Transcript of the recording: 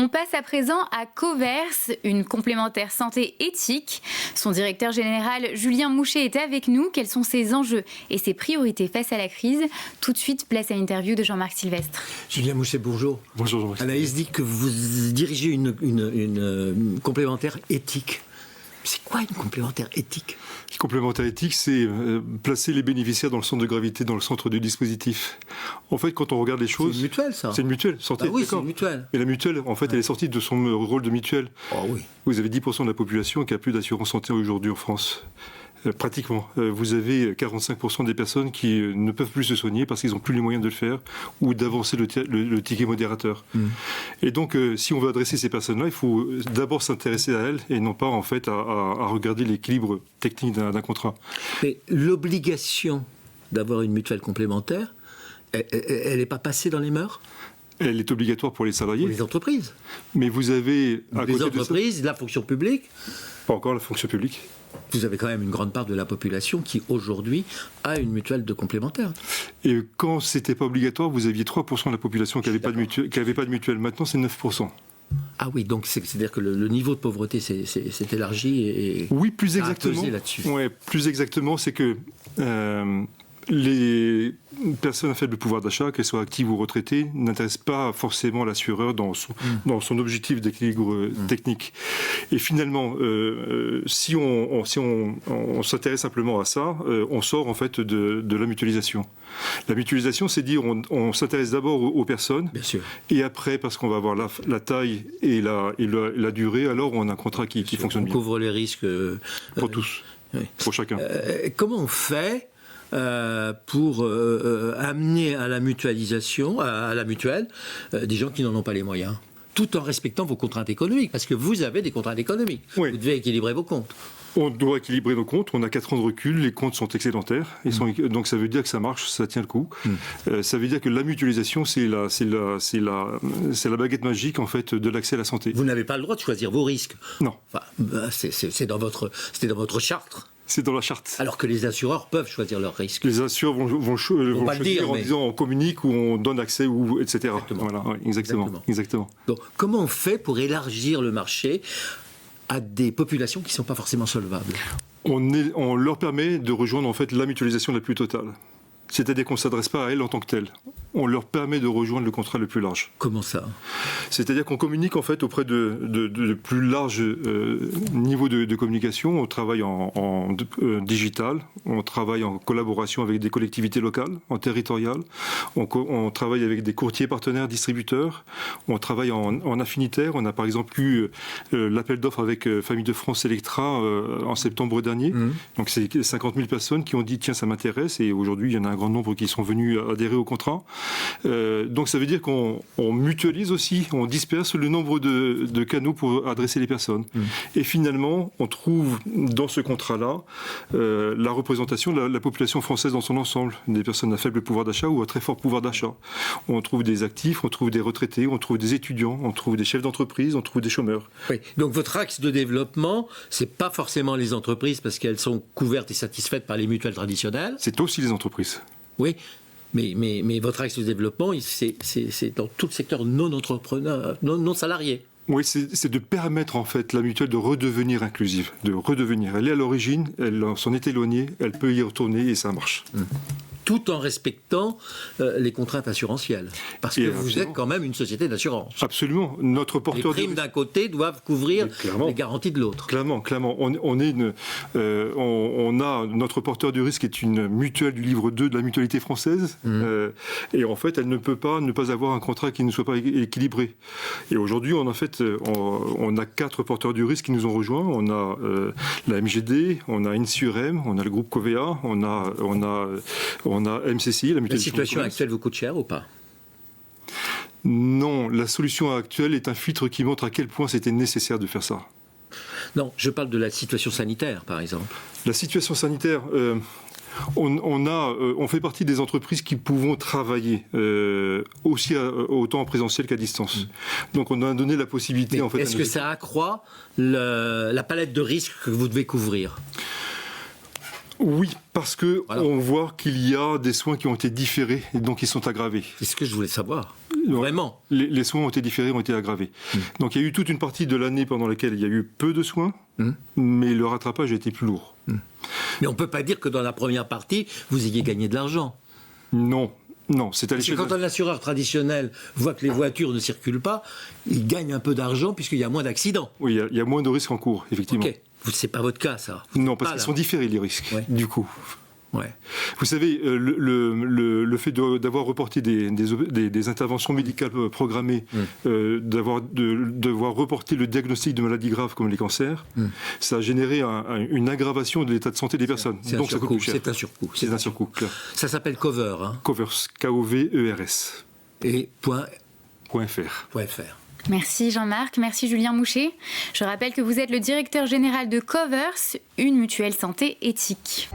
On passe à présent à Coverse, une complémentaire santé éthique. Son directeur général, Julien Mouchet, est avec nous. Quels sont ses enjeux et ses priorités face à la crise? Tout de suite, place à l'interview de Jean-Marc Sylvestre. Julien Mouchet, bonjour. Bonjour Jean-Marc. Anaïs dit que vous dirigez une complémentaire éthique. C'est quoi une complémentaire éthique ? Une complémentaire éthique, c'est placer les bénéficiaires dans le centre de gravité, dans le centre du dispositif. En fait, quand on regarde les choses... C'est une mutuelle, ça. C'est une mutuelle, santé. Ah oui, c'est une mutuelle. Et la mutuelle, en fait, elle est sortie de son rôle de mutuelle. Oh oui. Vous avez 10% de la population qui n'a plus d'assurance santé aujourd'hui en France. Pratiquement. Vous avez 45% des personnes qui ne peuvent plus se soigner parce qu'ils n'ont plus les moyens de le faire ou d'avancer le ticket modérateur. Et donc, si on veut adresser ces personnes-là, il faut d'abord s'intéresser à elles et non pas, en fait, à regarder l'équilibre technique d'un contrat. Mais l'obligation d'avoir une mutuelle complémentaire, elle n'est pas passée dans les mœurs ? Elle est obligatoire pour les salariés. Pour les entreprises. Mais vous avez... Les entreprises, la fonction publique. Pas encore la fonction publique. Vous avez quand même une grande part de la population qui, aujourd'hui, a une mutuelle de complémentaire. Et quand c'était pas obligatoire, vous aviez 3% de la population qui n'avait pas de mutuelle. Maintenant, c'est 9%. Ah oui, donc c'est-à-dire que le niveau de pauvreté s'est élargi et... Oui, plus exactement. Là-dessus. Ouais, plus exactement, c'est que... les personnes à faible pouvoir d'achat, qu'elles soient actives ou retraitées, n'intéressent pas forcément l'assureur dans son objectif d'équilibre technique. Et finalement, si on s'intéresse simplement à ça, on sort en fait de la mutualisation. La mutualisation, c'est dire on s'intéresse d'abord aux personnes, bien sûr. Et après, parce qu'on va avoir la taille et la durée, alors on a un contrat qui fonctionne bien. On couvre les risques... pour tous, oui. Pour chacun. Comment on fait pour amener à la mutualisation, à la mutuelle, des gens qui n'en ont pas les moyens, tout en respectant vos contraintes économiques, parce que vous avez des contraintes économiques. Oui. Vous devez équilibrer vos comptes. On doit équilibrer nos comptes, on a 4 ans de recul, les comptes sont excédentaires, donc ça veut dire que ça marche, ça tient le coup. Ça veut dire que la mutualisation, c'est la baguette magique en fait de l'accès à la santé. Vous n'avez pas le droit de choisir vos risques. Non. Enfin, c'est dans votre charte. C'est dans la charte. Alors que les assureurs peuvent choisir leurs risques. Les assureurs vont choisir en disant on communique ou on donne accès, etc. Exactement. Voilà, ouais, exactement. Donc, comment on fait pour élargir le marché à des populations qui ne sont pas forcément solvables ? On leur permet de rejoindre en fait la mutualisation la plus totale. C'est-à-dire qu'on ne s'adresse pas à elles en tant que telles. On leur permet de rejoindre le contrat le plus large. Comment ça ? C'est-à-dire qu'on communique en fait auprès de plus larges niveaux de communication. On travaille en digital, on travaille en collaboration avec des collectivités locales, en territorial. On travaille avec des courtiers partenaires, distributeurs. On travaille en affinitaire. On a par exemple eu l'appel d'offres avec Famille de France Electra en septembre dernier. Donc c'est 50 000 personnes qui ont dit tiens ça m'intéresse, et aujourd'hui il y en a un grand nombre qui sont venus adhérer au contrat. Donc ça veut dire qu'on mutualise aussi, on disperse le nombre de canaux pour adresser les personnes. Et finalement, on trouve dans ce contrat-là la représentation de la population française dans son ensemble, des personnes à faible pouvoir d'achat ou à très fort pouvoir d'achat. On trouve des actifs, on trouve des retraités, on trouve des étudiants, on trouve des chefs d'entreprise, on trouve des chômeurs. Oui. Donc votre axe de développement, c'est pas forcément les entreprises parce qu'elles sont couvertes et satisfaites par les mutuelles traditionnelles. C'est aussi les entreprises. Oui, mais votre axe de développement, c'est dans tout le secteur non-entrepreneur, non salarié. Oui, c'est de permettre en fait la mutuelle de redevenir inclusive, de redevenir. Elle est à l'origine, elle s'en est éloignée, elle peut y retourner et ça marche. Tout en respectant les contraintes assurantielles. Parce que vous êtes quand même une société d'assurance. Absolument. Notre porteur les primes d'un côté doivent couvrir les garanties de l'autre. Clairement. On a notre porteur du risque est une mutuelle du livre 2 de la mutualité française. Et en fait, elle ne peut pas ne pas avoir un contrat qui ne soit pas équilibré. Et aujourd'hui, on a 4 porteurs du risque qui nous ont rejoints. On a la MGD, on a Insurem, on a le groupe Covea, on a MCCI, la mutuelle. La situation actuelle vous coûte cher ou pas ? Non, la solution actuelle est un filtre qui montre à quel point c'était nécessaire de faire ça. Non, je parle de la situation sanitaire, par exemple. La situation sanitaire, on fait partie des entreprises qui pouvons travailler aussi autant en présentiel qu'à distance. Donc on a donné la possibilité. Mais en fait. Est-ce que ça accroît la palette de risques que vous devez couvrir ? Oui, parce que Voilà. on voit qu'il y a des soins qui ont été différés et donc ils sont aggravés. C'est ce que je voulais savoir. Donc, Vraiment. les soins ont été différés, ont été aggravés. Donc il y a eu toute une partie de l'année pendant laquelle il y a eu peu de soins, mais le rattrapage a été plus lourd. Mais on ne peut pas dire que dans la première partie, vous ayez gagné de l'argent. Non, c'est à Parce que l'échelle. quand un assureur traditionnel voit que les voitures ne circulent pas, il gagne un peu d'argent puisqu'il y a moins d'accidents. Oui, il y a moins de risques en cours, effectivement. Ok. C'est pas votre cas, ça. Non, parce Pas, qu'ils là. sont différés, les risques, Ouais. du coup. Ouais. Vous savez, le fait d'avoir reporté des interventions médicales programmées, devoir reporter le diagnostic de maladies graves comme les cancers, ça a généré une aggravation de l'état de santé des personnes. C'est un Donc ça coûte surcoût. plus cher. C'est un surcoût. C'est un surcoût, clair. Ça s'appelle Cover. Hein. Covers, K-O-V-E-R-S. Et .fr. .fr. Merci Jean-Marc, merci Julien Mouchet. Je rappelle que vous êtes le directeur général de Covers, une mutuelle santé éthique.